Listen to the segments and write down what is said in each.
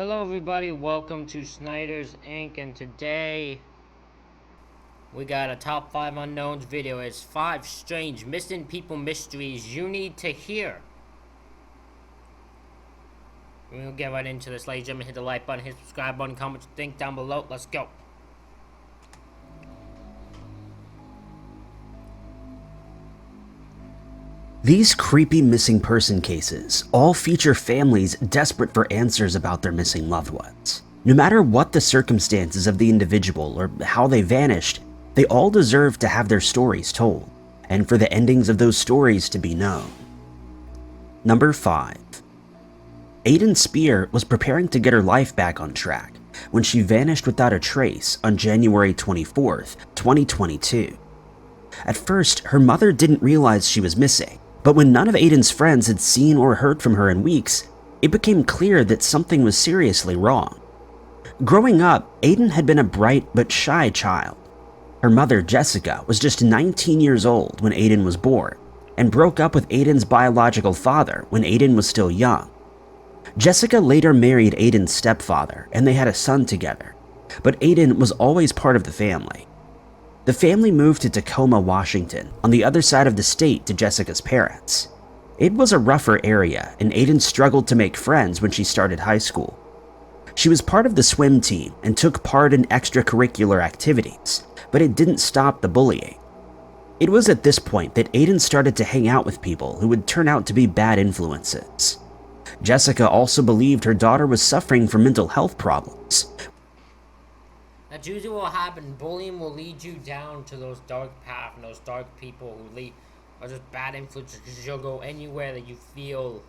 Hello everybody, welcome to Snyder's Inc. and today we got a top 5 unknowns video. It's 5 strange missing people mysteries you need to hear. We'll get right into this, ladies and gentlemen. Hit the like button, hit the subscribe button, comment what you think down below. Let's go. These creepy missing person cases all feature families desperate for answers about their missing loved ones. No matter what the circumstances of the individual or how they vanished, they all deserve to have their stories told, and for the endings of those stories to be known. Number 5. Aiden Spear was preparing to get her life back on track when she vanished without a trace on January 24th, 2022. At first, her mother didn't realize she was missing, but when none of Aiden's friends had seen or heard from her in weeks, it became clear that something was seriously wrong. Growing up, Aiden had been a bright but shy child. Her mother, Jessica, was just 19 years old when Aiden was born, and broke up with Aiden's biological father when Aiden was still young. Jessica later married Aiden's stepfather, and they had a son together, but Aiden was always part of the family. The family moved to Tacoma, Washington, on the other side of the state to Jessica's parents. It was a rougher area, and Aiden struggled to make friends when she started high school. She was part of the swim team and took part in extracurricular activities, but it didn't stop the bullying. It was at this point that Aiden started to hang out with people who would turn out to be bad influences. Jessica also believed her daughter was suffering from mental health problems. That's usually what happens. Bullying will lead you down to those dark paths and those dark people who are just bad influences, because you'll go anywhere that you feel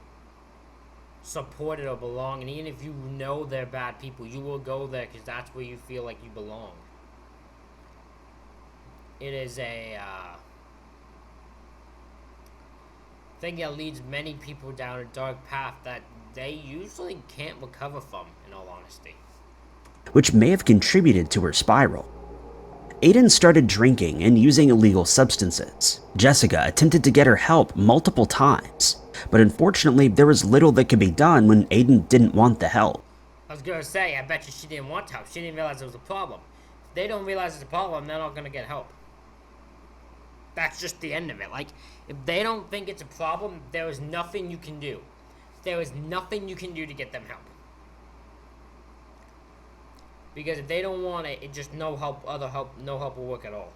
supported or belong, and even if you know they're bad people, you will go there because that's where you feel like you belong. It is a thing that leads many people down a dark path that they usually can't recover from, in all honesty, which may have contributed to her spiral. Aiden started drinking and using illegal substances. Jessica attempted to get her help multiple times, but unfortunately there was little that could be done when Aiden didn't want the help. I was gonna say, I bet you she didn't want help. She didn't realize it was a problem. If they don't realize it's a problem, they're not gonna get help. That's just the end of it. Like, if they don't think it's a problem, there is nothing you can do. There is nothing you can do to get them help. Because if they don't want it, just no help will work at all.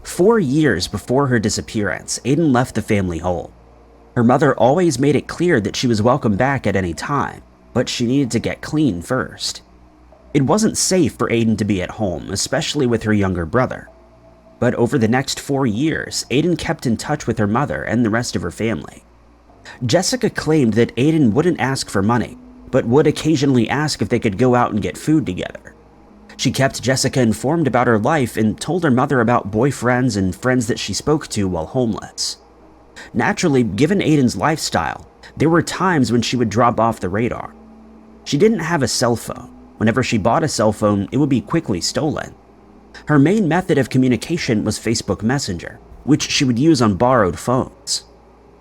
4 years before her disappearance, Aiden left the family home. Her mother always made it clear that she was welcome back at any time, but she needed to get clean first. It wasn't safe for Aiden to be at home, especially with her younger brother. But over the next 4 years, Aiden kept in touch with her mother and the rest of her family. Jessica claimed that Aiden wouldn't ask for money, but would occasionally ask if they could go out and get food together. She kept Jessica informed about her life and told her mother about boyfriends and friends that she spoke to while homeless. Naturally, given Aiden's lifestyle, there were times when she would drop off the radar. She didn't have a cell phone. Whenever she bought a cell phone, it would be quickly stolen. Her main method of communication was Facebook Messenger, which she would use on borrowed phones.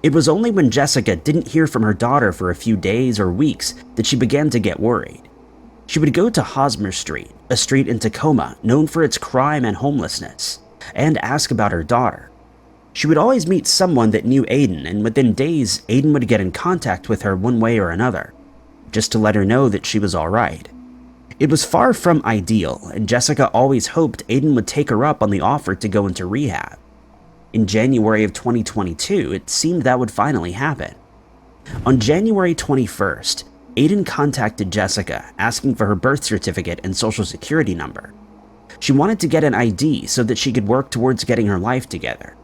It was only when Jessica didn't hear from her daughter for a few days or weeks that she began to get worried. She would go to Hosmer Street, a street in Tacoma known for its crime and homelessness, and ask about her daughter. She would always meet someone that knew Aiden, and within days, Aiden would get in contact with her one way or another, just to let her know that she was alright. It was far from ideal, and Jessica always hoped Aiden would take her up on the offer to go into rehab. In January of 2022, it seemed that would finally happen. On January 21st, Aiden contacted Jessica asking for her birth certificate and social security number. She wanted to get an ID so that she could work towards getting her life together.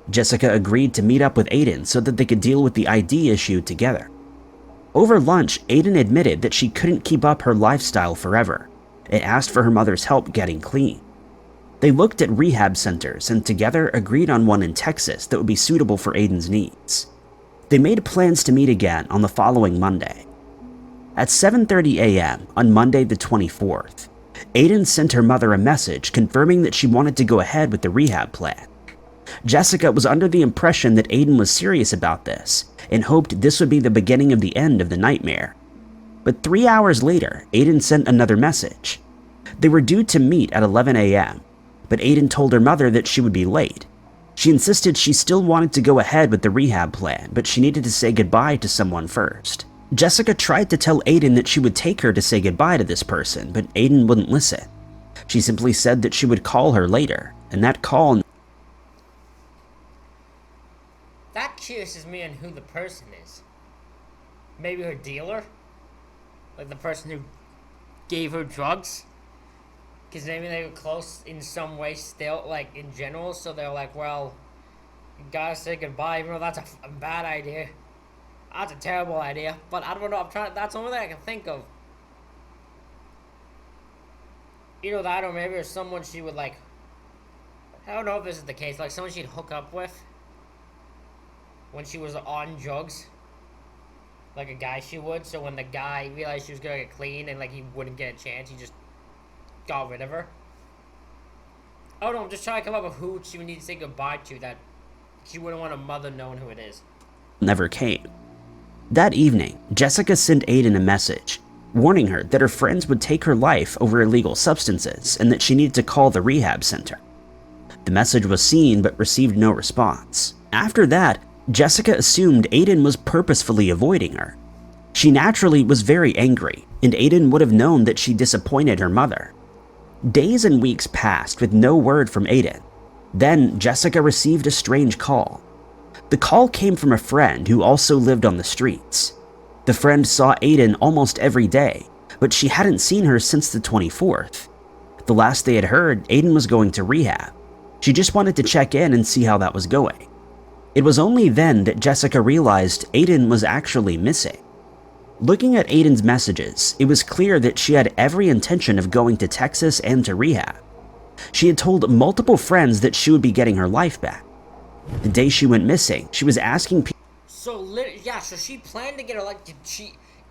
Jessica agreed to meet up with Aiden so that they could deal with the ID issue together. Over lunch, Aiden admitted that she couldn't keep up her lifestyle forever and asked for her mother's help getting clean. They looked at rehab centers and together agreed on one in Texas that would be suitable for Aiden's needs. They made plans to meet again on the following Monday. At 7:30 a.m. on Monday the 24th, Aiden sent her mother a message confirming that she wanted to go ahead with the rehab plan. Jessica was under the impression that Aiden was serious about this and hoped this would be the beginning of the end of the nightmare. But 3 hours later, Aiden sent another message. They were due to meet at 11 a.m., but Aiden told her mother that she would be late. She insisted she still wanted to go ahead with the rehab plan, but she needed to say goodbye to someone first. Jessica tried to tell Aiden that she would take her to say goodbye to this person, but Aiden wouldn't listen. She simply said that she would call her later, and that call... That curiouses me on who the person is. Maybe her dealer? Like the person who gave her drugs? Because maybe they were close in some way still, like in general, so they're like, well, you gotta say goodbye, even though that's a bad idea. That's a terrible idea, but I don't know, that's the only thing I can think of. Either that or maybe it's someone she would like, I don't know if this is the case, like someone she'd hook up with when she was on drugs. Like a guy she would, so when the guy realized she was gonna get clean and like he wouldn't get a chance, he just got rid of her. I don't know, I'm just trying to come up with who she would need to say goodbye to that she wouldn't want a mother knowing who it is. Never came. That evening, Jessica sent Aiden a message, warning her that her friends would take her life over illegal substances and that she needed to call the rehab center. The message was seen but received no response. After that, Jessica assumed Aiden was purposefully avoiding her. She naturally was very angry, and Aiden would have known that she disappointed her mother. Days and weeks passed with no word from Aiden. Then Jessica received a strange call. The call came from a friend who also lived on the streets. The friend saw Aiden almost every day, but she hadn't seen her since the 24th. The last they had heard, Aiden was going to rehab. She just wanted to check in and see how that was going. It was only then that Jessica realized Aiden was actually missing. Looking at Aiden's messages, it was clear that she had every intention of going to Texas and to rehab. She had told multiple friends that she would be getting her life back. The day she went missing, she was asking people. So she planned to get her life.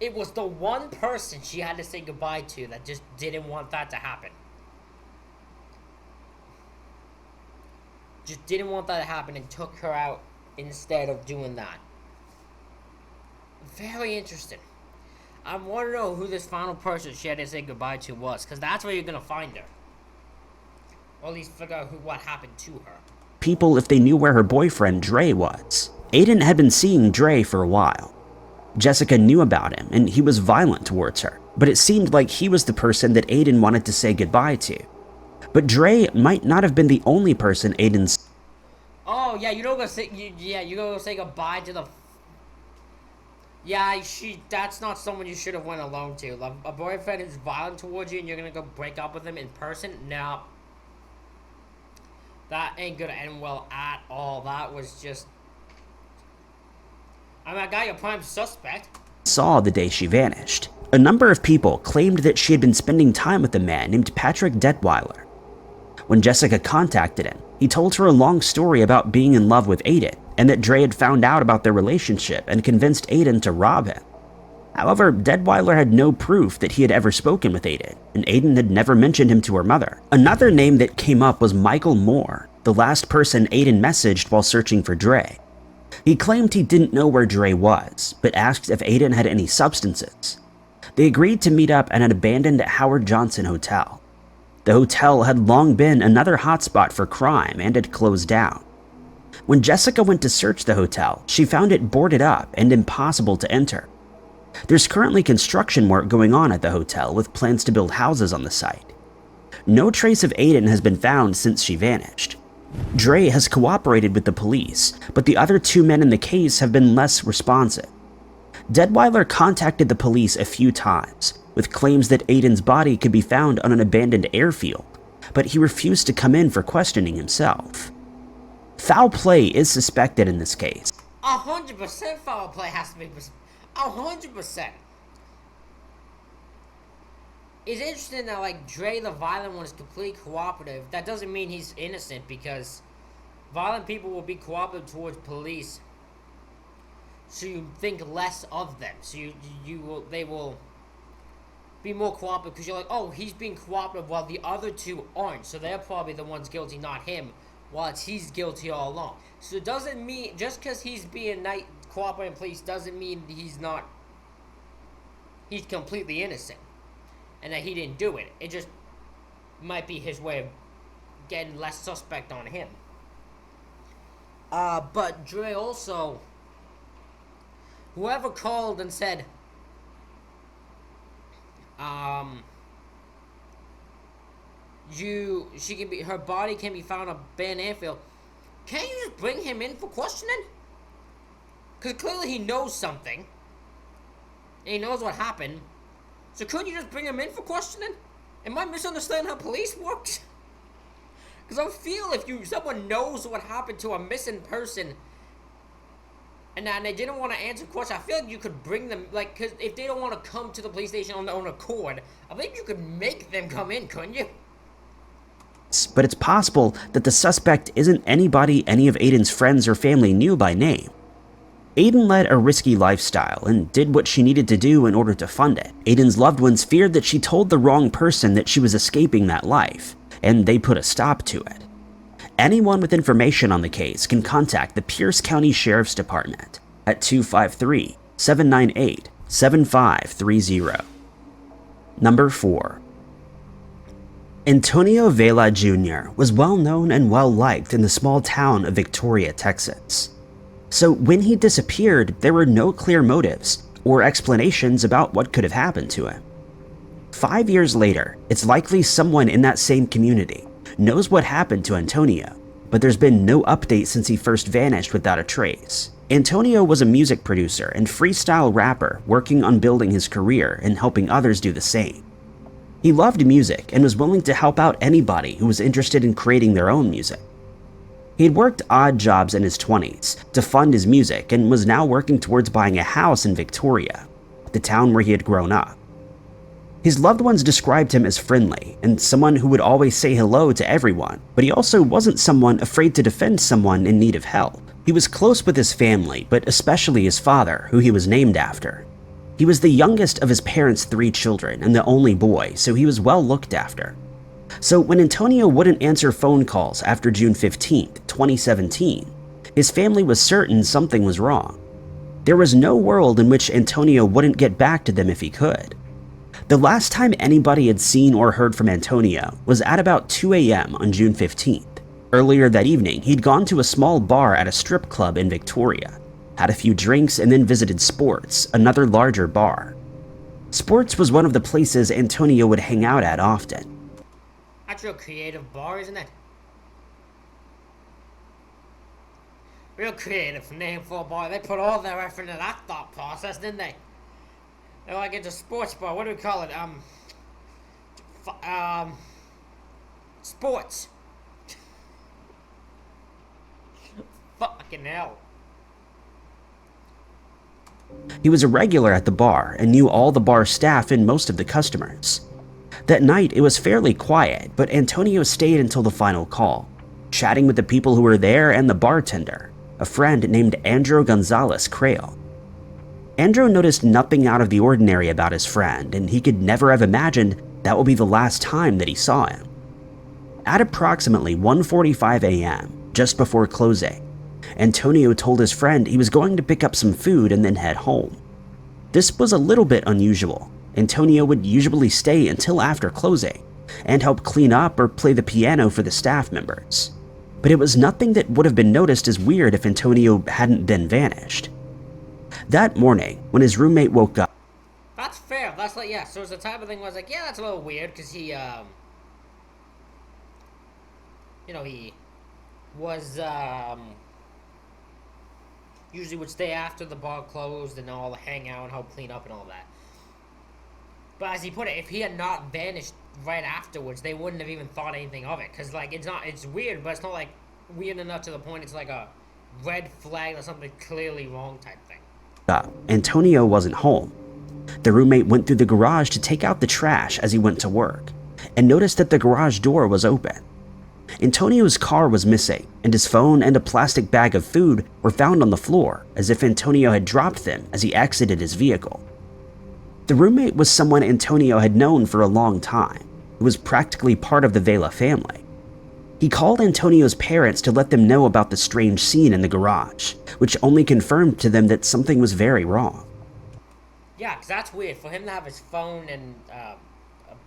It was the one person she had to say goodbye to that just didn't want that to happen. Just didn't want that to happen and took her out instead of doing that. Very interesting. I want to know who this final person she had to say goodbye to was, because that's where you're going to find her. Or at least figure out what happened to her. People if they knew where her boyfriend Dre was. Aiden had been seeing Dre for a while. Jessica knew about him, and he was violent towards her, but it seemed like he was the person that Aiden wanted to say goodbye to. But Dre might not have been the only person Aiden's... Oh, yeah, you're gonna say goodbye to the... Yeah, that's not someone you should have went alone to. Like, a boyfriend who's violent towards you and you're gonna go break up with him in person? No. That ain't gonna end well at all. That was just... I mean, I got your prime suspect. Saw the day she vanished. A number of people claimed that she had been spending time with a man named Patrick Detweiler. When Jessica contacted him, he told her a long story about being in love with Aiden, and that Dre had found out about their relationship and convinced Aiden to rob him. However, Detweiler had no proof that he had ever spoken with Aiden, and Aiden had never mentioned him to her mother. Another name that came up was Michael Moore, the last person Aiden messaged while searching for Dre. He claimed he didn't know where Dre was, but asked if Aiden had any substances. They agreed to meet up at an abandoned Howard Johnson hotel. The hotel had long been another hotspot for crime and had closed down. When Jessica went to search the hotel, she found it boarded up and impossible to enter. There's currently construction work going on at the hotel with plans to build houses on the site. No trace of Aiden has been found since she vanished. Dre has cooperated with the police, but the other two men in the case have been less responsive. Detweiler contacted the police a few times, with claims that Aiden's body could be found on an abandoned airfield, but he refused to come in for questioning himself. Foul play is suspected in this case. 100% foul play has to be... 100%. It's interesting that, like, Dre, the violent one, is completely cooperative. That doesn't mean he's innocent, because violent people will be cooperative towards police. So you think less of them. So they will be more cooperative, because you're like, oh, he's being cooperative while the other two aren't. So they're probably the ones guilty, not him, while he's guilty all along. So it doesn't mean, just because he's being cooperating police doesn't mean he's not he's completely innocent and that he didn't do it. It just might be his way of getting less suspect on him. But Dre also, whoever called and said, her body can be found on Ben Anfield. Can't you just bring him in for questioning? Because clearly he knows something. And he knows what happened. So couldn't you just bring him in for questioning? Am I misunderstanding how police works? Because I feel if someone knows what happened to a missing person and they didn't want to answer questions, I feel like you could bring them, like, because if they don't want to come to the police station on their own accord, I think you could make them come in, couldn't you? But it's possible that the suspect isn't anybody any of Aiden's friends or family knew by name. Aiden led a risky lifestyle and did what she needed to do in order to fund it. Aiden's loved ones feared that she told the wrong person that she was escaping that life, and they put a stop to it. Anyone with information on the case can contact the Pierce County Sheriff's Department at 253-798-7530. Number 4. Antonio Vela Jr. was well known and well liked in the small town of Victoria, Texas. So when he disappeared, there were no clear motives or explanations about what could have happened to him. 5 years later, it's likely someone in that same community knows what happened to Antonio, but there's been no update since he first vanished without a trace. Antonio was a music producer and freestyle rapper working on building his career and helping others do the same. He loved music and was willing to help out anybody who was interested in creating their own music. He had worked odd jobs in his 20s to fund his music and was now working towards buying a house in Victoria, the town where he had grown up. His loved ones described him as friendly and someone who would always say hello to everyone, but he also wasn't someone afraid to defend someone in need of help. He was close with his family, but especially his father, who he was named after. He was the youngest of his parents' 3 children and the only boy, so he was well looked after. So when Antonio wouldn't answer phone calls after June 15, 2017, his family was certain something was wrong. There was no world in which Antonio wouldn't get back to them if he could. The last time anybody had seen or heard from Antonio was at about 2 a.m. on June 15th. Earlier that evening, he'd gone to a small bar at a strip club in Victoria, had a few drinks, and then visited Sports, another larger bar. Sports was one of the places Antonio would hang out at often. That's a real creative bar, isn't it? Real creative name for a bar. They put all their effort into that thought process, didn't they? They're like, it's a sports bar. What do we call it? Sports. Fucking hell. He was a regular at the bar and knew all the bar staff and most of the customers. That night, it was fairly quiet, but Antonio stayed until the final call, chatting with the people who were there and the bartender, a friend named Andrew Gonzalez Crail. Andrew noticed nothing out of the ordinary about his friend, and he could never have imagined that would be the last time that he saw him. At approximately 1:45 a.m., just before closing, Antonio told his friend he was going to pick up some food and then head home. This was a little bit unusual. Antonio would usually stay until after closing and help clean up or play the piano for the staff members. But it was nothing that would have been noticed as weird if Antonio hadn't then vanished. That morning, when his roommate woke up... That's fair. That's like, yeah, so it's the type of thing where I was like, yeah, that's a little weird, because he, he was, usually would stay after the bar closed and all hang out and help clean up and all that. But as he put it, if he had not vanished right afterwards, they wouldn't have even thought anything of it. Because, like, it's weird, but it's not, like, weird enough to the point it's like a red flag or something clearly wrong type thing. Antonio wasn't home. The roommate went through the garage to take out the trash as he went to work, and noticed that the garage door was open. Antonio's car was missing, and his phone and a plastic bag of food were found on the floor, as if Antonio had dropped them as he exited his vehicle. The roommate was someone Antonio had known for a long time, who was practically part of the Vela family. He called Antonio's parents to let them know about the strange scene in the garage, which only confirmed to them that something was very wrong. Yeah, because that's weird. For him to have his phone and a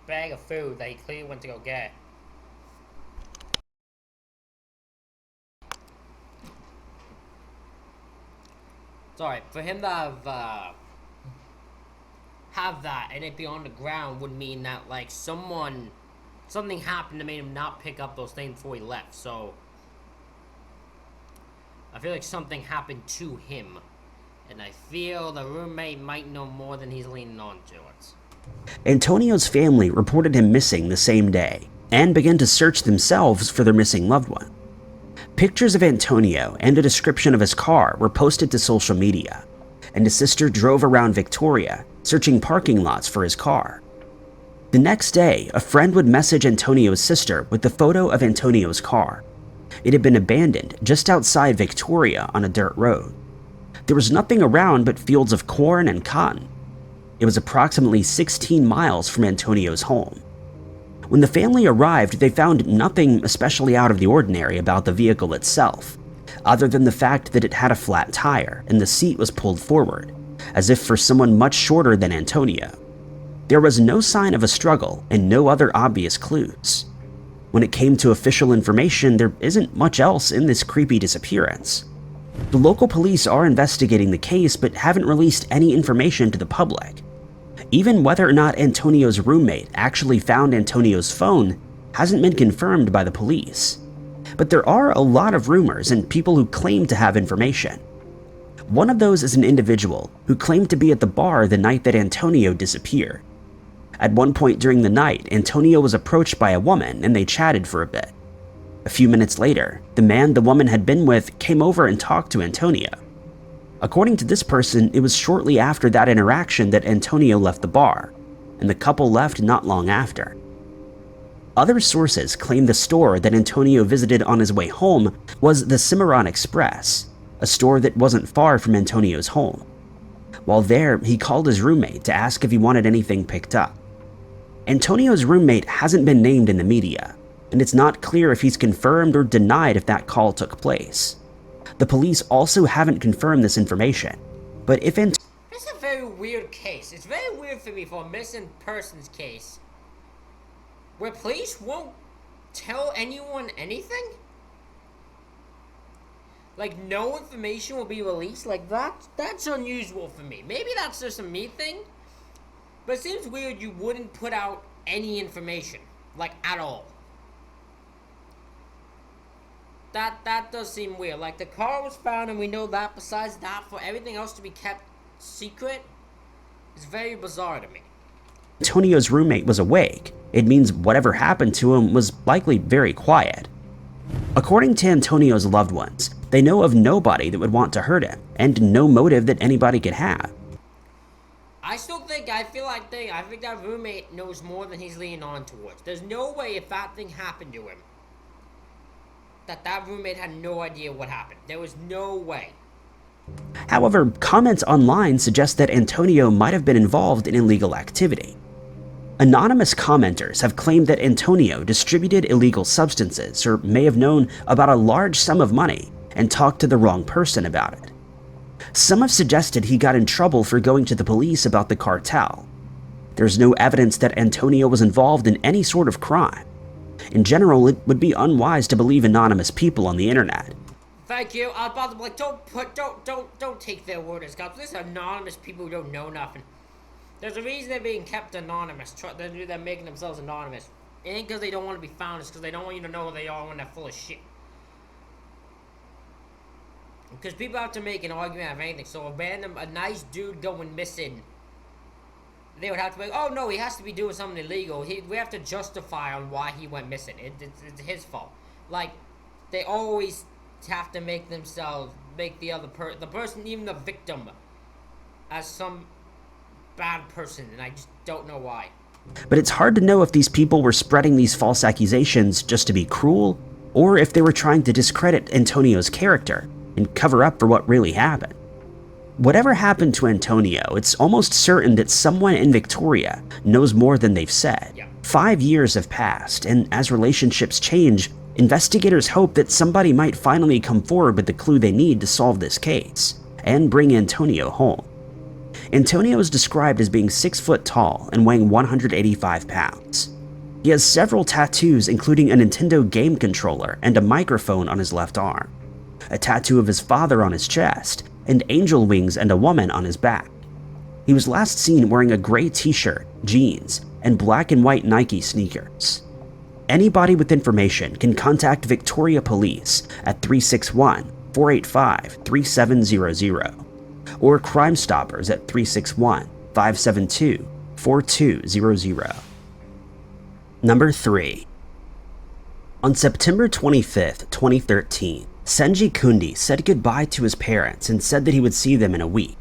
bag of food that he clearly went to go get. Sorry, for him to have that and it be on the ground would mean that, like, something happened that made him not pick up those things before he left. So I feel like something happened to him, and I feel the roommate might know more than he's leaning on to it. Antonio's family reported him missing the same day and began to search themselves for their missing loved one. Pictures of Antonio and a description of his car were posted to social media, and his sister drove around Victoria searching parking lots for his car. The next day, a friend would message Antonio's sister with the photo of Antonio's car. It had been abandoned just outside Victoria on a dirt road. There was nothing around but fields of corn and cotton. It was approximately 16 miles from Antonio's home. When the family arrived, they found nothing especially out of the ordinary about the vehicle itself, other than the fact that it had a flat tire and the seat was pulled forward, as if for someone much shorter than Antonio. There was no sign of a struggle and no other obvious clues. When it came to official information, there isn't much else in this creepy disappearance. The local police are investigating the case but haven't released any information to the public. Even whether or not Antonio's roommate actually found Antonio's phone hasn't been confirmed by the police. But there are a lot of rumors and people who claim to have information. One of those is an individual who claimed to be at the bar the night that Antonio disappeared. At one point during the night, Antonio was approached by a woman and they chatted for a bit. A few minutes later, the man the woman had been with came over and talked to Antonio. According to this person, it was shortly after that interaction that Antonio left the bar, and the couple left not long after. Other sources claim the store that Antonio visited on his way home was the Cimarron Express, a store that wasn't far from Antonio's home. While there, he called his roommate to ask if he wanted anything picked up. Antonio's roommate hasn't been named in the media, and it's not clear if he's confirmed or denied if that call took place. The police also haven't confirmed this information, but if This is a very weird case. It's very weird for me for a missing persons case where police won't tell anyone anything? Like, no information will be released? Like, that's unusual for me. Maybe that's just a me thing, but it seems weird you wouldn't put out any information, like, at all. That does seem weird. Like, the car was found and we know that. Besides that, for everything else to be kept secret is very bizarre to me. Antonio's roommate was awake, it means whatever happened to him was likely very quiet. According to Antonio's loved ones, they know of nobody that would want to hurt him, and no motive that anybody could have. I think that roommate knows more than he's leaning on towards. There's no way if that thing happened to him that roommate had no idea what happened. There was no way. However, comments online suggest that Antonio might have been involved in illegal activity. Anonymous commenters have claimed that Antonio distributed illegal substances or may have known about a large sum of money and talked to the wrong person about it. Some have suggested he got in trouble for going to the police about the cartel. There's no evidence that Antonio was involved in any sort of crime. In general, it would be unwise to believe anonymous people on the internet. Thank you. I was about to be like, don't take their word as gospel. These are anonymous people who don't know nothing. There's a reason they're being kept anonymous. They're making themselves anonymous. It ain't because they don't want to be found. It's because they don't want you to know who they are when they're full of shit. Because people have to make an argument out of anything. So a nice dude going missing, they would have to be like, oh no, he has to be doing something illegal. We have to justify on why he went missing. It's his fault. Like, they always have to make the person, even the victim, as some bad person, and I just don't know why. But it's hard to know if these people were spreading these false accusations just to be cruel, or if they were trying to discredit Antonio's character and cover up for what really happened. Whatever happened to Antonio, it's almost certain that someone in Victoria knows more than they've said. Yeah. 5 years have passed, and as relationships change, investigators hope that somebody might finally come forward with the clue they need to solve this case and bring Antonio home. Antonio is described as being 6 foot tall and weighing 185 pounds. He has several tattoos, including a Nintendo game controller and a microphone on his left arm, a tattoo of his father on his chest, and angel wings and a woman on his back. He was last seen wearing a gray t-shirt, jeans, and black and white Nike sneakers. Anybody with information can contact Victoria Police at 361-485-3700 or Crime Stoppers at 361-572-4200. Number 3. On September 25th, 2013, Senji Kundi said goodbye to his parents and said that he would see them in a week.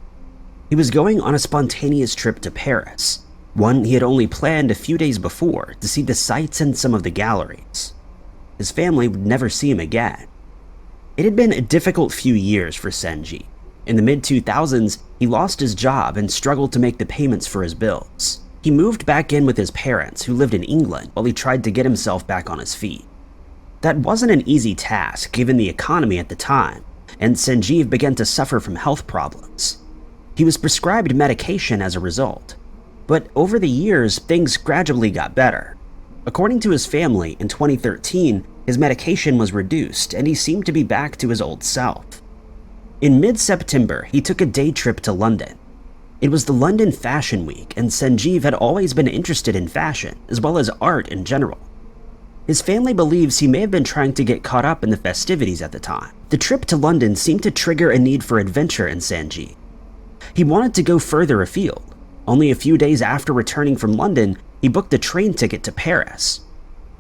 He was going on a spontaneous trip to Paris, one he had only planned a few days before to see the sights and some of the galleries. His family would never see him again. It had been a difficult few years for Senji. In the mid-2000s, he lost his job and struggled to make the payments for his bills. He moved back in with his parents, who lived in England, while he tried to get himself back on his feet. That wasn't an easy task given the economy at the time, and Sanjeev began to suffer from health problems. He was prescribed medication as a result, but over the years, things gradually got better. According to his family, in 2013, his medication was reduced and he seemed to be back to his old self. In mid-September, he took a day trip to London. It was the London Fashion Week, and Sanjeev had always been interested in fashion, as well as art in general. His family believes he may have been trying to get caught up in the festivities at the time. The trip to London seemed to trigger a need for adventure in Sanjeev. He wanted to go further afield. Only a few days after returning from London, he booked a train ticket to Paris.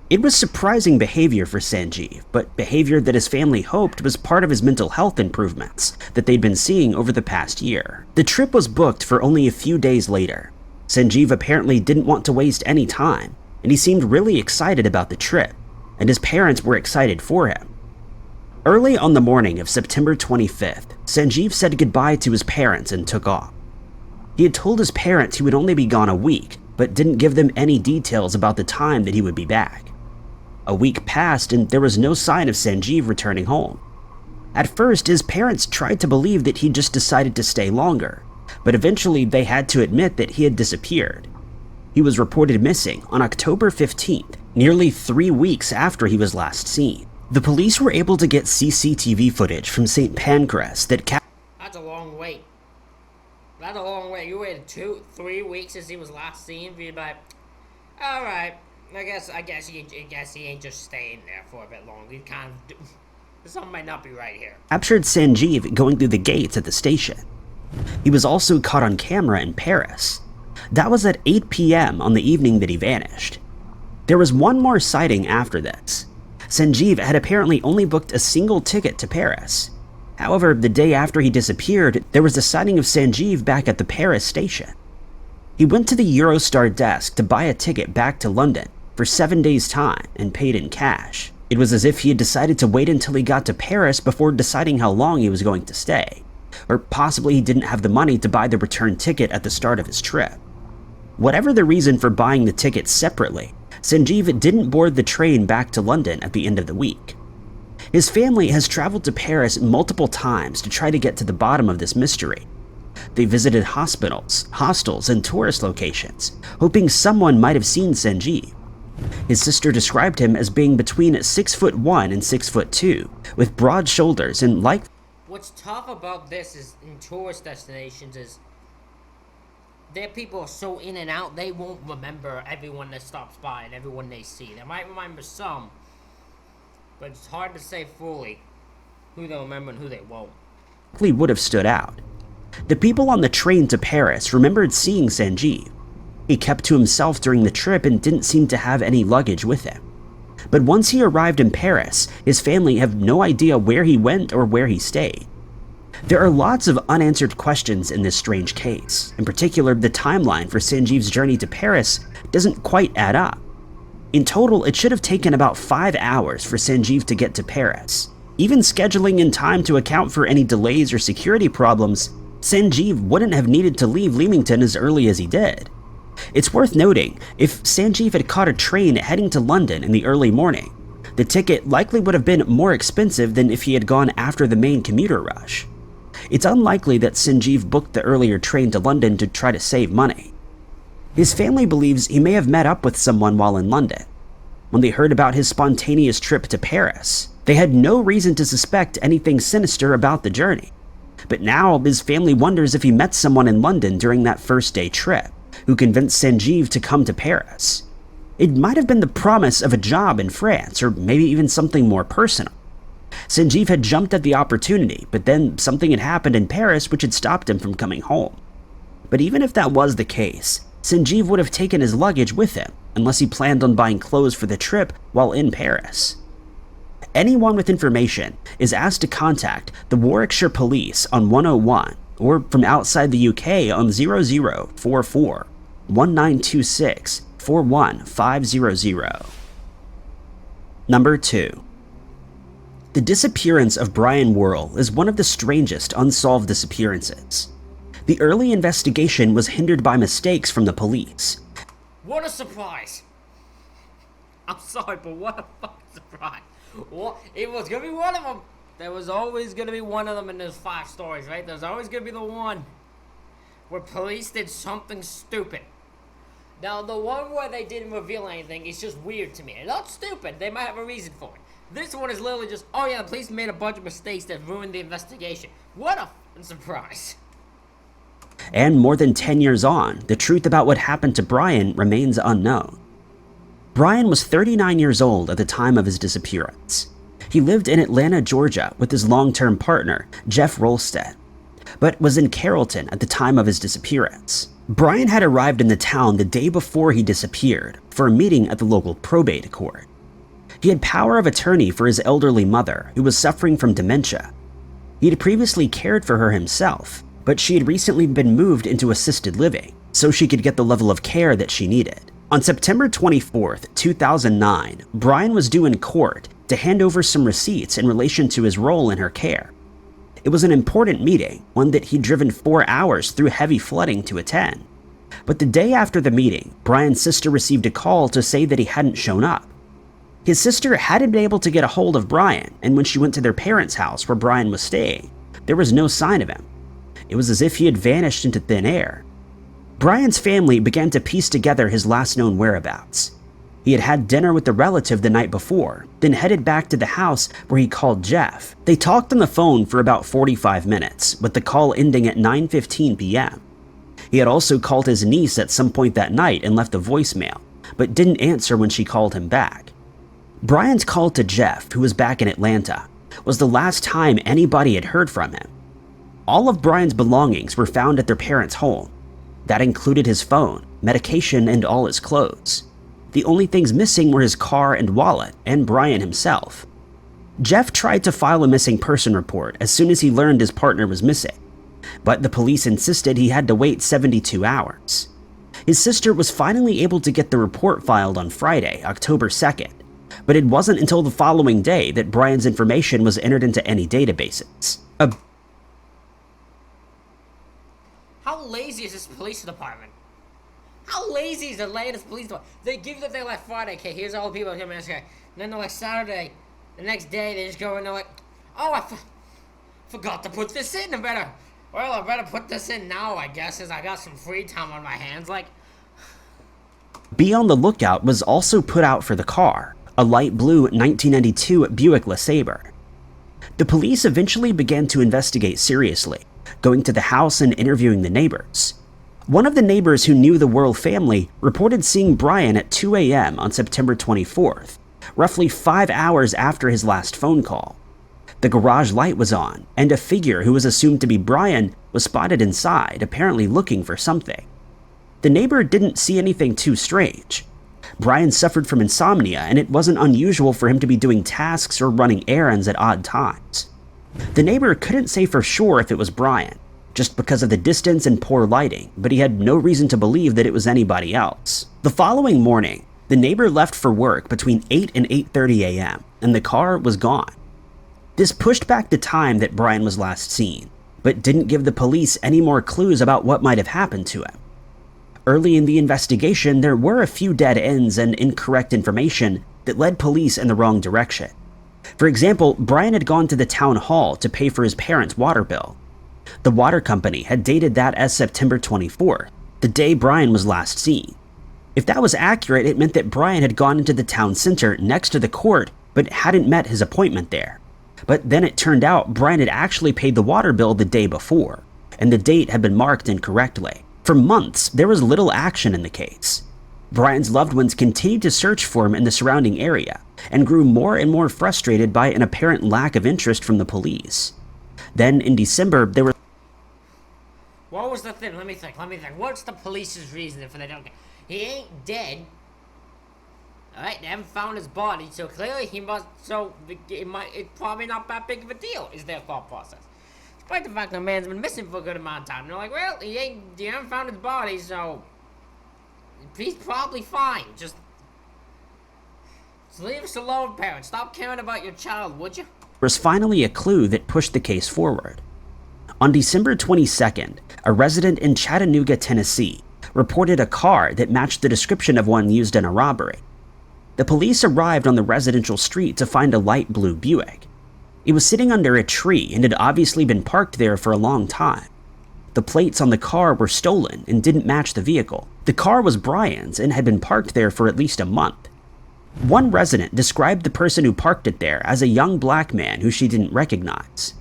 It was surprising behavior for Sanjeev, but behavior that his family hoped was part of his mental health improvements that they'd been seeing over the past year. The trip was booked for only a few days later. Sanjeev apparently didn't want to waste any time, and he seemed really excited about the trip, and his parents were excited for him. Early on the morning of September 25th, Sanjeev said goodbye to his parents and took off. He had told his parents he would only be gone a week, but didn't give them any details about the time that he would be back. A week passed and there was no sign of Sanjeev returning home. At first, his parents tried to believe that he just decided to stay longer, but eventually they had to admit that he had disappeared. He was reported missing on October 15th, nearly 3 weeks after he was last seen. The police were able to get CCTV footage from St. Pancras that That's a long wait. That's a long wait. You waited 2-3 weeks since he was last seen for you to be like, alright, I guess he ain't just staying there for a bit longer. He kind of something might not be right here. Captured Sanjeev going through the gates at the station. He was also caught on camera in Paris. That was at 8 p.m. on the evening that he vanished. There was one more sighting after this. Sanjeev had apparently only booked a single ticket to Paris. However, the day after he disappeared, there was a sighting of Sanjeev back at the Paris station. He went to the Eurostar desk to buy a ticket back to London for 7 days' time and paid in cash. It was as if he had decided to wait until he got to Paris before deciding how long he was going to stay. Or possibly he didn't have the money to buy the return ticket at the start of his trip. Whatever the reason for buying the ticket separately, Sanjeev didn't board the train back to London at the end of the week. His family has traveled to Paris multiple times to try to get to the bottom of this mystery. They visited hospitals, hostels, and tourist locations, hoping someone might have seen Sanjeev. His sister described him as being between 6'1" and 6'2", with broad shoulders and light. What's tough about this is in tourist destinations is their people are so in and out, they won't remember everyone that stops by and everyone they see. They might remember some, but it's hard to say fully who they'll remember and who they won't. Would have stood out. The people on the train to Paris remembered seeing Sanjeev. He kept to himself during the trip and didn't seem to have any luggage with him. But once he arrived in Paris, his family have no idea where he went or where he stayed. There are lots of unanswered questions in this strange case. In particular, the timeline for Sanjeev's journey to Paris doesn't quite add up. In total, it should have taken about 5 hours for Sanjeev to get to Paris. Even scheduling in time to account for any delays or security problems, Sanjeev wouldn't have needed to leave Leamington as early as he did. It's worth noting, if Sanjeev had caught a train heading to London in the early morning, the ticket likely would have been more expensive than if he had gone after the main commuter rush. it's unlikely that Sanjeev booked the earlier train to London to try to save money. His family believes he may have met up with someone while in London. When they heard about his spontaneous trip to Paris, they had no reason to suspect anything sinister about the journey. But now his family wonders if he met someone in London during that first-day trip who convinced Sanjeev to come to Paris. It might have been the promise of a job in France, or maybe even something more personal. Sanjeev had jumped at the opportunity, but then something had happened in Paris which had stopped him from coming home. But even if that was the case, Sanjeev would have taken his luggage with him, unless he planned on buying clothes for the trip while in Paris. Anyone with information is asked to contact the Warwickshire Police on 101 or from outside the UK on 0044 1926 41500. Number 2. The disappearance of Brian Worrell is one of the strangest unsolved disappearances. The early investigation was hindered by mistakes from the police. What a surprise! I'm sorry, but what a fucking surprise. What? It was gonna be one of them. There was always gonna be one of them in those 5 stories, right? There's always gonna be the one where police did something stupid. Now, the one where they didn't reveal anything is just weird to me. It's not stupid. They might have a reason for it. This one is literally just, oh yeah, the police made a bunch of mistakes that ruined the investigation. What a fucking surprise. And more than 10 years on, the truth about what happened to Brian remains unknown. Brian was 39 years old at the time of his disappearance. He lived in Atlanta, Georgia with his long-term partner, Jeff Rolstead, but was in Carrollton at the time of his disappearance. Brian had arrived in the town the day before he disappeared for a meeting at the local probate court. He had power of attorney for his elderly mother, who was suffering from dementia. He had previously cared for her himself, but she had recently been moved into assisted living, so she could get the level of care that she needed. On September 24th, 2009, Brian was due in court to hand over some receipts in relation to his role in her care. It was an important meeting, one that he'd driven 4 hours through heavy flooding to attend. But the day after the meeting, Brian's sister received a call to say that he hadn't shown up. His sister hadn't been able to get a hold of Brian, and when she went to their parents' house where Brian was staying, there was no sign of him. It was as if he had vanished into thin air. Brian's family began to piece together his last known whereabouts. He had had dinner with a relative the night before, then headed back to the house where he called Jeff. They talked on the phone for about 45 minutes, with the call ending at 9:15 p.m. He had also called his niece at some point that night and left a voicemail, but didn't answer when she called him back. Brian's call to Jeff, who was back in Atlanta, was the last time anybody had heard from him. All of Brian's belongings were found at their parents' home. That included his phone, medication, and all his clothes. The only things missing were his car and wallet, and Brian himself. Jeff tried to file a missing person report as soon as he learned his partner was missing, but the police insisted he had to wait 72 hours. His sister was finally able to get the report filed on Friday, October 2nd, but it wasn't until the following day that Brian's information was entered into any databases. How lazy is this police department? How lazy is the latest police department? They give that they're like Friday, okay, here's all the people here, man, okay. And then they're like Saturday, the next day they just go and they're like, oh, I forgot to put this in. I better put this in now, I guess, as I got some free time on my hands, like. Be on the lookout was also put out for the car, a light blue 1992 Buick LeSabre. The police eventually began to investigate seriously, going to the house and interviewing the neighbors. One of the neighbors who knew the Worrell family reported seeing Brian at 2 a.m. on September 24th, roughly 5 hours after his last phone call. The garage light was on, and a figure who was assumed to be Brian was spotted inside, apparently looking for something. The neighbor didn't see anything too strange. Brian suffered from insomnia, and it wasn't unusual for him to be doing tasks or running errands at odd times. The neighbor couldn't say for sure if it was Brian, just because of the distance and poor lighting, but he had no reason to believe that it was anybody else. The following morning, the neighbor left for work between 8 and 8:30 a.m., and the car was gone. This pushed back the time that Brian was last seen, but didn't give the police any more clues about what might have happened to him. Early in the investigation, there were a few dead ends and incorrect information that led police in the wrong direction. For example, Brian had gone to the town hall to pay for his parents' water bill. The water company had dated that as September 24th, the day Brian was last seen. If that was accurate, it meant that Brian had gone into the town center next to the court but hadn't met his appointment there. But then it turned out Brian had actually paid the water bill the day before, and the date had been marked incorrectly. For months, there was little action in the case. Brian's loved ones continued to search for him in the surrounding area and grew more and more frustrated by an apparent lack of interest from the police. Then, in December, there were... What was the thing? Let me think. What's the police's reason for they don't get... He ain't dead. Alright, they haven't found his body, so clearly he must... So, it's probably not that big of a deal, is their thought process. Despite the fact that the man's been missing for a good amount of time. They're like, well, you haven't found his body, so... He's probably fine. Just leave us alone, parents. Stop caring about your child, would you? Was finally a clue that pushed the case forward. On December 22nd, a resident in Chattanooga, Tennessee, reported a car that matched the description of one used in a robbery. The police arrived on the residential street to find a light blue Buick. It was sitting under a tree and had obviously been parked there for a long time. The plates on the car were stolen and didn't match the vehicle. The car was Brian's and had been parked there for at least a month. One resident described the person who parked it there as a young black man who she didn't recognize.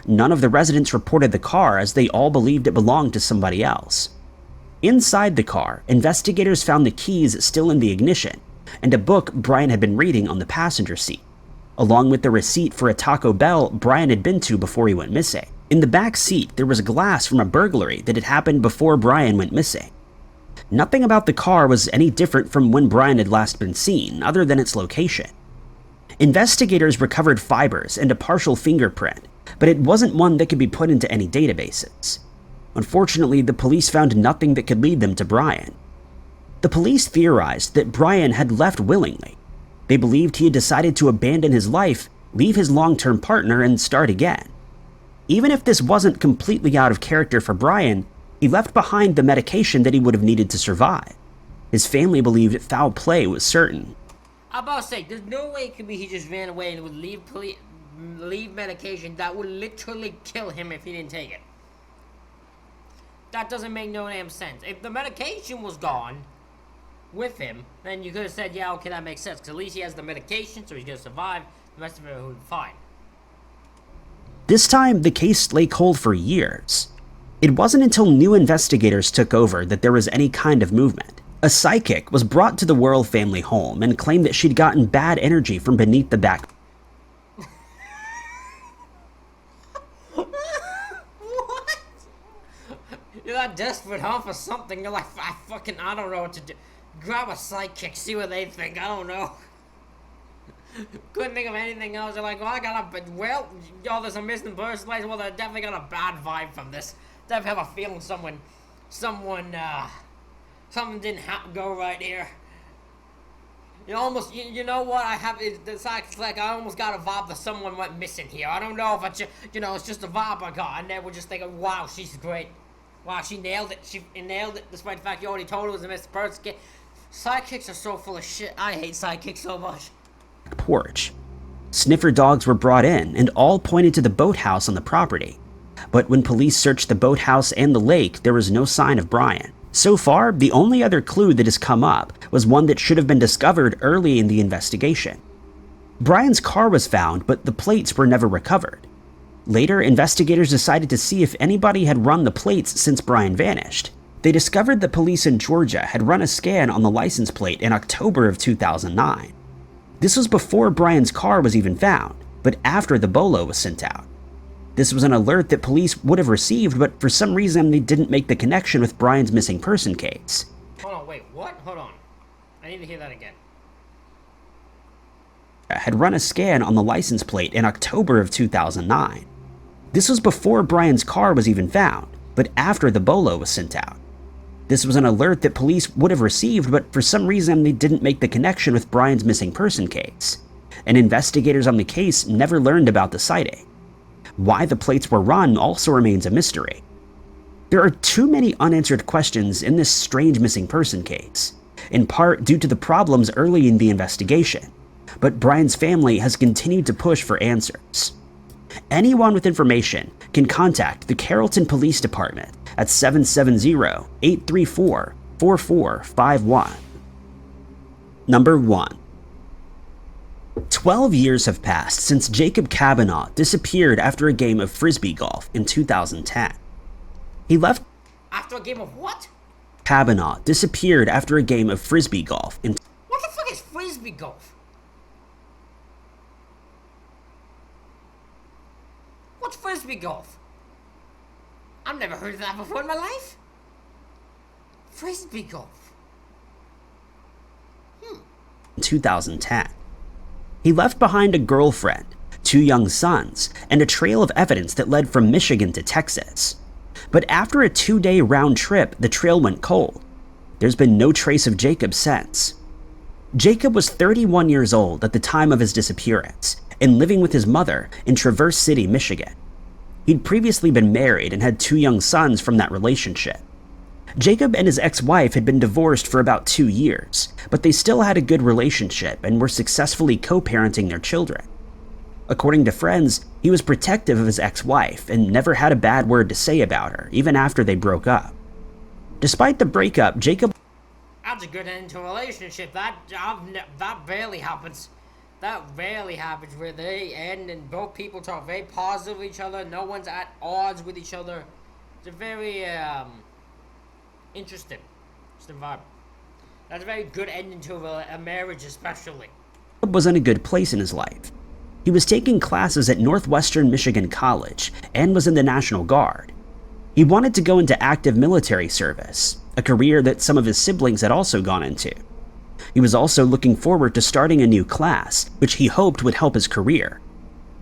None of the residents reported the car as they all believed it belonged to somebody else. Inside the car, investigators found the keys still in the ignition and a book Brian had been reading on the passenger seat, along with the receipt for a Taco Bell Brian had been to before he went missing. In the back seat, there was glass from a burglary that had happened before Brian went missing. Nothing about the car was any different from when Brian had last been seen, other than its location. Investigators recovered fibers and a partial fingerprint, but it wasn't one that could be put into any databases. Unfortunately, the police found nothing that could lead them to Brian. The police theorized that Brian had left willingly. They believed he had decided to abandon his life, leave his long-term partner, and start again. Even if this wasn't completely out of character for Brian, he left behind the medication that he would have needed to survive. His family believed foul play was certain. I'm about to say, there's no way it could be he just ran away and would leave medication that would literally kill him if he didn't take it. That doesn't make no damn sense. If the medication was gone with him, then you could have said, yeah, okay, that makes sense. Because at least he has the medication, so he's going to survive. The rest of it would be fine. This time, the case lay cold for years. It wasn't until new investigators took over that there was any kind of movement. A psychic was brought to the Worrell family home and claimed that she'd gotten bad energy from beneath the back. What? You're that desperate, huh, for something. You're like, I don't know what to do. Grab a psychic, see what they think. I don't know. Couldn't think of anything else. They're like, well, there's a missing person. Well, they definitely got a bad vibe from this. Definitely have a feeling something didn't go right here. You know what? It's like I almost got a vibe that someone went missing here. I don't know if it's just a vibe I got. And then we're just thinking, wow, she's great. Wow, she nailed it. She nailed it, despite the fact you already told her it was a missing person. Sidekicks are so full of shit. I hate sidekicks so much. Porch. Sniffer dogs were brought in and all pointed to the boathouse on the property. But when police searched the boathouse and the lake, there was no sign of Brian. So far, the only other clue that has come up was one that should have been discovered early in the investigation. Brian's car was found, but the plates were never recovered. Later, investigators decided to see if anybody had run the plates since Brian vanished. They discovered that police in Georgia had run a scan on the license plate in October of 2009. This was before Brian's car was even found, but after the bolo was sent out. This was an alert that police would have received, but for some reason they didn't make the connection with Brian's missing person case. Hold on, wait, what? Hold on. I need to hear that again. Had run a scan on the license plate in October of 2009. This was before Brian's car was even found, but after the bolo was sent out. This was an alert that police would have received, but for some reason they didn't make the connection with Brian's missing person case, and investigators on the case never learned about the sighting. Why the plates were run also remains a mystery. There are too many unanswered questions in this strange missing person case, in part due to the problems early in the investigation, but Brian's family has continued to push for answers. Anyone with information can contact the Carrollton Police Department at 770-834-4451. Number 1. 12 years have passed since Jacob Kavanaugh disappeared after a game of frisbee golf in 2010. He left. After a game of what? Kavanaugh disappeared after a game of frisbee golf in. What the fuck is frisbee golf? What's frisbee golf? I've never heard of that before in my life. Frisbee golf. 2010. He left behind a girlfriend, 2 young sons, and a trail of evidence that led from Michigan to Texas. But after a 2-day round trip, the trail went cold. There's been no trace of Jacob since. Jacob was 31 years old at the time of his disappearance and living with his mother in Traverse City, Michigan. He'd previously been married and had 2 young sons from that relationship. Jacob and his ex-wife had been divorced for about 2 years, but they still had a good relationship and were successfully co-parenting their children. According to friends, he was protective of his ex-wife and never had a bad word to say about her, even after they broke up. Despite the breakup, Jacob... That's a good end to a relationship. That rarely happens. That rarely happens where they end and both people talk very positive of each other. No one's at odds with each other. It's a very interesting vibe. That's a very good ending to a marriage, especially. Was in a good place in his life. He was taking classes at Northwestern Michigan College and was in the National Guard. He wanted to go into active military service, a career that some of his siblings had also gone into. He was also looking forward to starting a new class, which he hoped would help his career.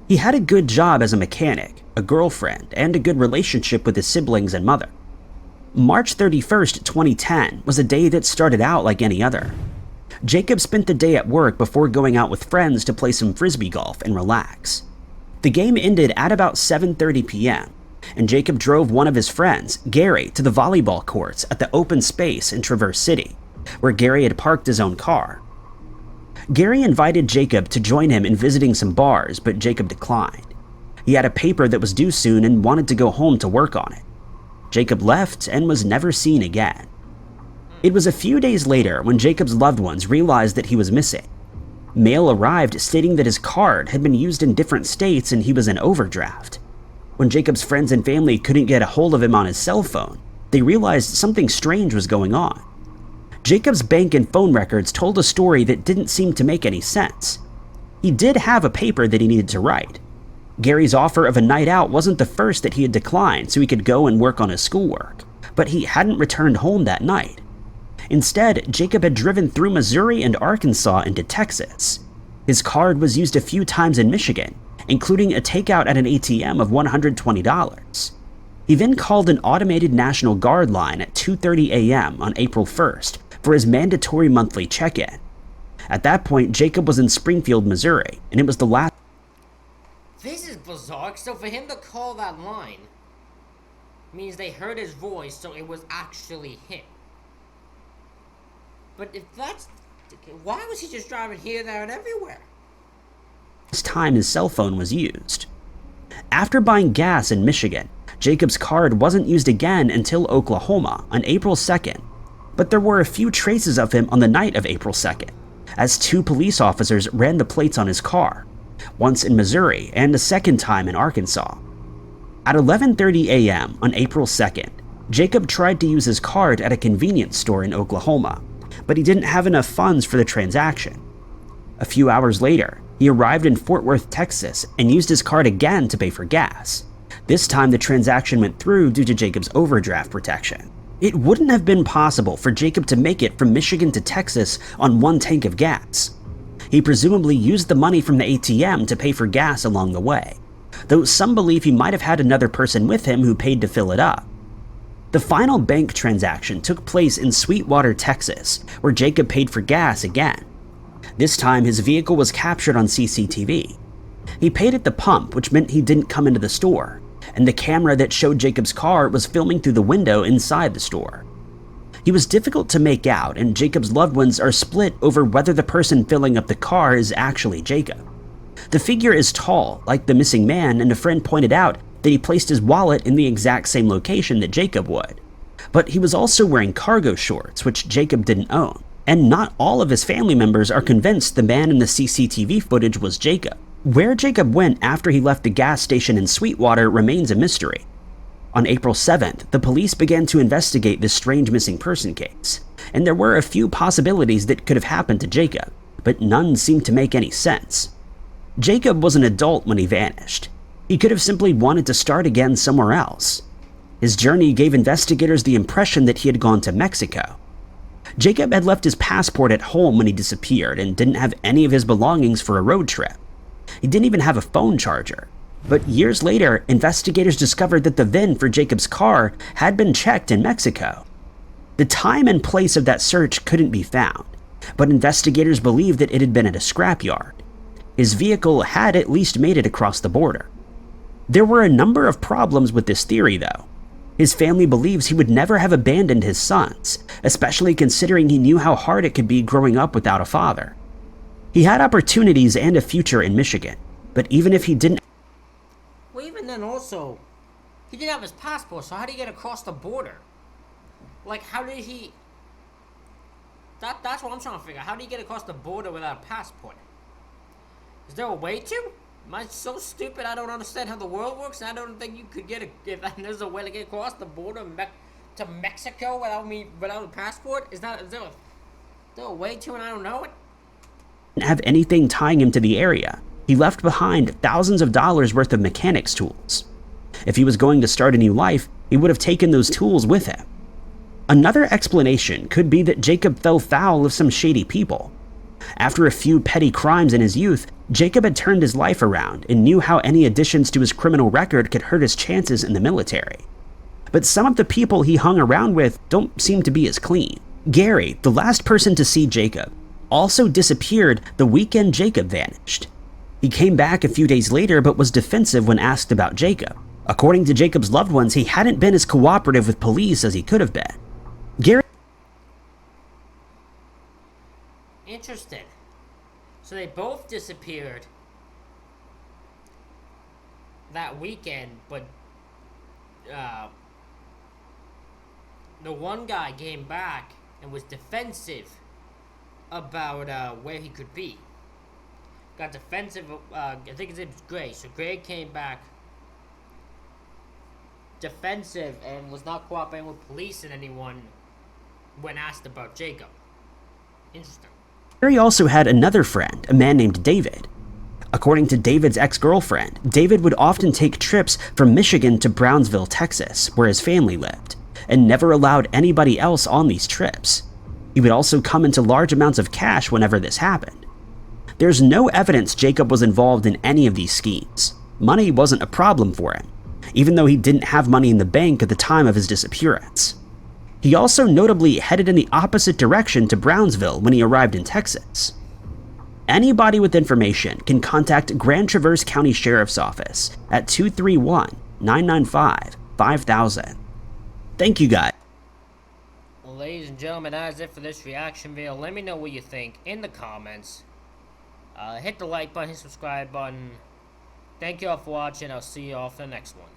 He had a good job as a mechanic, a girlfriend, and a good relationship with his siblings and mother. March 31st, 2010 was a day that started out like any other. Jacob spent the day at work before going out with friends to play some frisbee golf and relax. The game ended at about 7:30 p.m., and Jacob drove one of his friends, Gary, to the volleyball courts at the open space in Traverse City, where Gary had parked his own car. Gary invited Jacob to join him in visiting some bars, but Jacob declined. He had a paper that was due soon and wanted to go home to work on it. Jacob left and was never seen again. It was a few days later when Jacob's loved ones realized that he was missing. Mail arrived stating that his card had been used in different states and he was in overdraft. When Jacob's friends and family couldn't get a hold of him on his cell phone, they realized something strange was going on. Jacob's bank and phone records told a story that didn't seem to make any sense. He did have a paper that he needed to write. Gary's offer of a night out wasn't the first that he had declined so he could go and work on his schoolwork, but he hadn't returned home that night. Instead, Jacob had driven through Missouri and Arkansas into Texas. His card was used a few times in Michigan, including a takeout at an ATM of $120. He then called an automated National Guard line at 2:30 a.m. on April 1st for his mandatory monthly check-in. At that point, Jacob was in Springfield, Missouri, and it was the last... This is bizarre. So for him to call that line means they heard his voice, so it was actually him. But if that's... why was he just driving here, there, and everywhere? time his cell phone was used. After buying gas in Michigan, Jacob's card wasn't used again until Oklahoma on April 2nd, but there were a few traces of him on the night of April 2nd, as 2 police officers ran the plates on his car, once in Missouri and a second time in Arkansas. At 11:30 a.m. on April 2nd, Jacob tried to use his card at a convenience store in Oklahoma, but he didn't have enough funds for the transaction. A few hours later, he arrived in Fort Worth, Texas, and used his card again to pay for gas. This time the transaction went through due to Jacob's overdraft protection. It wouldn't have been possible for Jacob to make it from Michigan to Texas on 1 tank of gas. He presumably used the money from the ATM to pay for gas along the way, though some believe he might have had another person with him who paid to fill it up. The final bank transaction took place in Sweetwater, Texas, where Jacob paid for gas again. This time his vehicle was captured on CCTV. He paid at the pump, which meant he didn't come into the store, and the camera that showed Jacob's car was filming through the window inside the store. He was difficult to make out, and Jacob's loved ones are split over whether the person filling up the car is actually Jacob. The figure is tall, like the missing man, and a friend pointed out that he placed his wallet in the exact same location that Jacob would. But he was also wearing cargo shorts, which Jacob didn't own. And not all of his family members are convinced the man in the CCTV footage was Jacob. Where Jacob went after he left the gas station in Sweetwater remains a mystery. On April 7th, the police began to investigate this strange missing person case, and there were a few possibilities that could have happened to Jacob, but none seemed to make any sense. Jacob was an adult when he vanished. He could have simply wanted to start again somewhere else. His journey gave investigators the impression that he had gone to Mexico. Jacob had left his passport at home when he disappeared and didn't have any of his belongings for a road trip. He didn't even have a phone charger. But years later, investigators discovered that the VIN for Jacob's car had been checked in Mexico. The time and place of that search couldn't be found, but investigators believed that it had been at a scrapyard. His vehicle had at least made it across the border. There were a number of problems with this theory, though. His family believes he would never have abandoned his sons, especially considering he knew how hard it could be growing up without a father. He had opportunities and a future in Michigan, but even if he didn't... Well, even then also, he didn't have his passport, so how did he get across the border? Like, how did he... That's what I'm trying to figure out. How did he get across the border without a passport? Is there a way to? Am I so stupid I don't understand how the world works? And I don't think you could get a... If there's a way to get across the border to Mexico without a passport? Is there a way to and I don't know it? Have anything tying him to the area. He left behind thousands of dollars worth of mechanics tools. If he was going to start a new life, he would have taken those tools with him. Another explanation could be that Jacob fell foul of some shady people. After a few petty crimes in his youth, Jacob had turned his life around and knew how any additions to his criminal record could hurt his chances in the military. But some of the people he hung around with don't seem to be as clean. Gary, the last person to see Jacob, also disappeared the weekend Jacob vanished. He came back a few days later but was defensive when asked about Jacob. According to Jacob's loved ones, he hadn't been as cooperative with police as he could have been. Gary... Interesting. So they both disappeared that weekend, but the one guy came back and was defensive about where he could be. Got defensive, I think his name was Gray. So Gray came back defensive and was not cooperating with police and anyone when asked about Jacob. Interesting. Gary also had another friend, a man named David. According to David's ex-girlfriend, David would often take trips from Michigan to Brownsville, Texas, where his family lived, and never allowed anybody else on these trips. He would also come into large amounts of cash whenever this happened. There's no evidence Jacob was involved in any of these schemes. Money wasn't a problem for him, even though he didn't have money in the bank at the time of his disappearance. He also notably headed in the opposite direction to Brownsville when he arrived in Texas. Anybody with information can contact Grand Traverse County Sheriff's Office at 231-995-5000. Thank you, guys. Well, ladies and gentlemen, that is it for this reaction video. Let me know what you think in the comments. Hit the like button, hit the subscribe button. Thank you all for watching. I'll see you all for the next one.